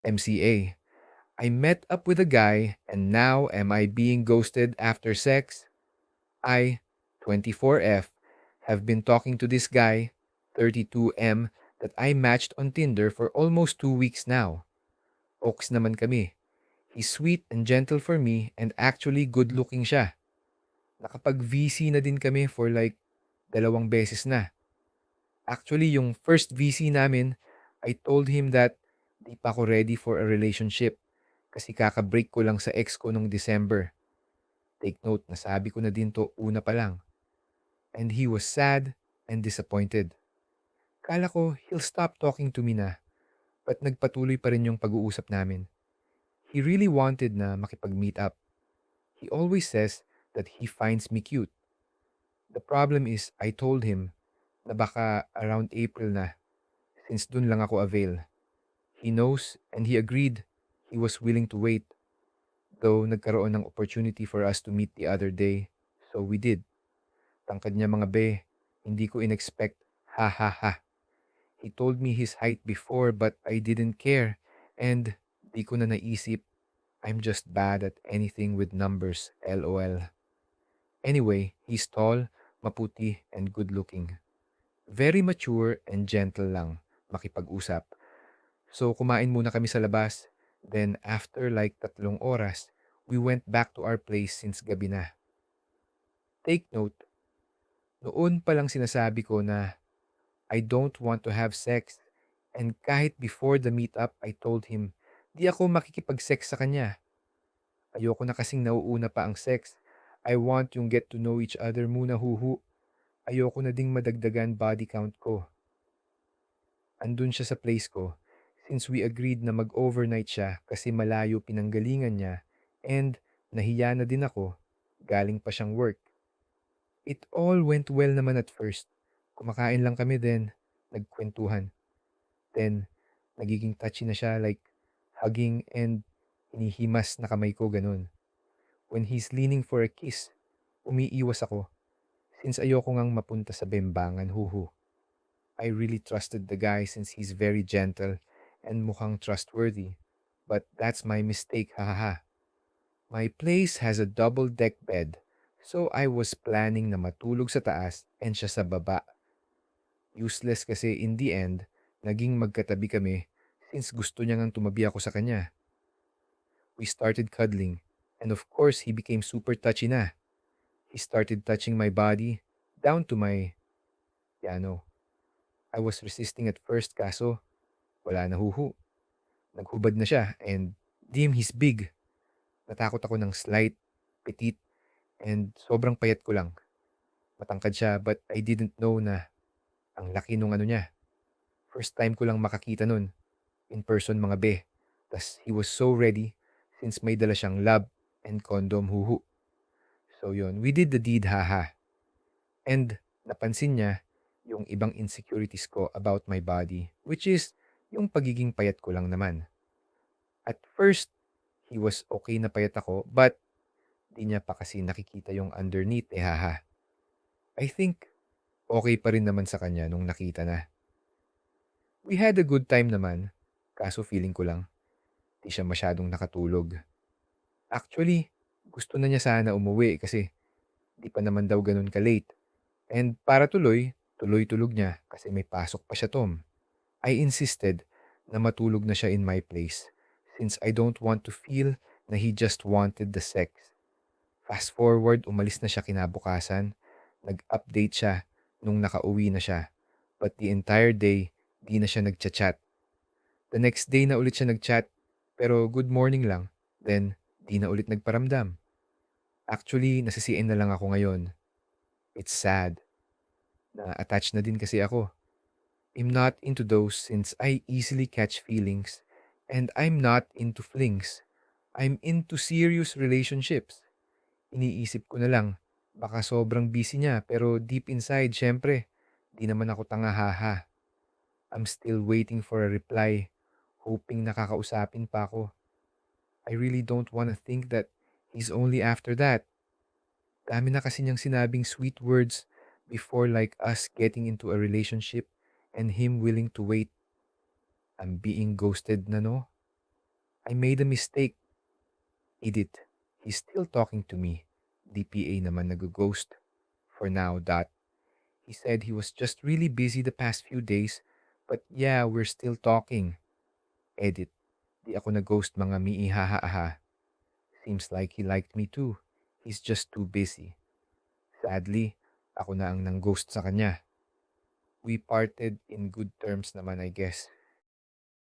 MCA. I met up with a guy and now am I being ghosted after sex? I, 24F, have been talking to this guy, 32M, that I matched on Tinder for almost 2 weeks now. Oaks naman kami. He's sweet and gentle for me and actually good looking siya. Nakapag-VC na din kami for like 2 beses na. Actually, yung first VC namin, I told him that di pa ako ready for a relationship kasi kaka-break ko lang sa ex ko nung December. Take note, nasabi ko na din to una pa lang. And he was sad and disappointed. Kala ko he'll stop talking to me na, but nagpatuloy pa rin yung pag-uusap namin. He really wanted na makipag-meet up. He always says that he finds me cute. The problem is I told him na baka around April na since dun lang ako avail. He knows and he agreed he was willing to wait. Though nagkaroon ng opportunity for us to meet the other day, so we did. Tangkad niya mga be, hindi ko inexpect, ha ha ha. He told me his height before but I didn't care and di ko na naisip. I'm just bad at anything with numbers, lol. Anyway, he's tall, maputi, and good looking. Very mature and gentle lang makipag-usap. So kumain muna kami sa labas. Then after like 3 oras, we went back to our place since gabi na. Take note, noon pa lang sinasabi ko na I don't want to have sex. And kahit before the meetup, I told him, di ako makikipag-sex sa kanya. Ayoko na kasing nauuna pa ang sex. I want yung get to know each other muna huhu. Ayoko na ding madagdagan body count ko. Andun siya sa place ko since we agreed na mag-overnight siya kasi malayo pinanggalingan niya and nahiya na din ako, galing pa siyang work. It all went well naman at first. Kumakain lang kami then, nagkwentuhan. Then, nagiging touchy na siya like hugging and hinihimas na kamay ko ganun. When he's leaning for a kiss, umiiwas ako since ayoko ngang mapunta sa bembangan huhu. I really trusted the guy since he's very gentle and mukhang trustworthy. But that's my mistake, hahaha. My place has a double-deck bed, so I was planning na matulog sa taas and siya sa baba. Useless kasi in the end, naging magkatabi kami since gusto niya ngang tumabi ako sa kanya. We started cuddling, and of course he became super touchy na. He started touching my body, down to my piano. I was resisting at first kaso wala na huhu. Naghubad na siya and dim he's big. Natakot ako ng slight, petite, and sobrang payat ko lang. Matangkad siya but I didn't know na ang laki nung ano niya. First time ko lang makakita nun. In person mga be. Tas he was so ready since may dala siyang lab and condom huhu. So yun, we did the deed haha. And napansin niya yung ibang insecurities ko about my body, which is yung pagiging payat ko lang naman. At first, he was okay na payat ako, but di niya pa kasi nakikita yung underneath haha. I think okay pa rin naman sa kanya nung nakita na. We had a good time naman, kaso feeling ko lang, di siya masyadong nakatulog. Actually, gusto na niya sana umuwi kasi di pa naman daw ganun ka-late. And para tuloy, tuloy-tulog niya kasi may pasok pa siya Tom. I insisted na matulog na siya in my place since I don't want to feel na he just wanted the sex. Fast forward, umalis na siya kinabukasan. Nag-update siya nung nakauwi na siya. But the entire day, di na siya nagchat-chat. The next day na ulit siya nagchat, pero good morning lang. Then, di na ulit nagparamdam. Actually, nasisiin na lang ako ngayon. It's sad. Na-attach na din kasi ako. I'm not into those since I easily catch feelings. And I'm not into flings. I'm into serious relationships. Iniisip ko na lang, baka sobrang busy niya pero deep inside, syempre, di naman ako tanga haha. I'm still waiting for a reply, hoping nakakausapin pa ako. I really don't want to think that he's only after that. Dami na kasi niyang sinabing sweet words before like us getting into a relationship and him willing to wait. I'm being ghosted na no? I made a mistake. Edit. He's still talking to me. DPA naman nag-ghost. For now, dot. He said he was just really busy the past few days, but yeah, we're still talking. Edit. Di ako na-ghost mga miihaha-aha. Seems like he liked me too. He's just too busy. Sadly, ako na ang nang-ghost sa kanya. We parted in good terms naman, I guess.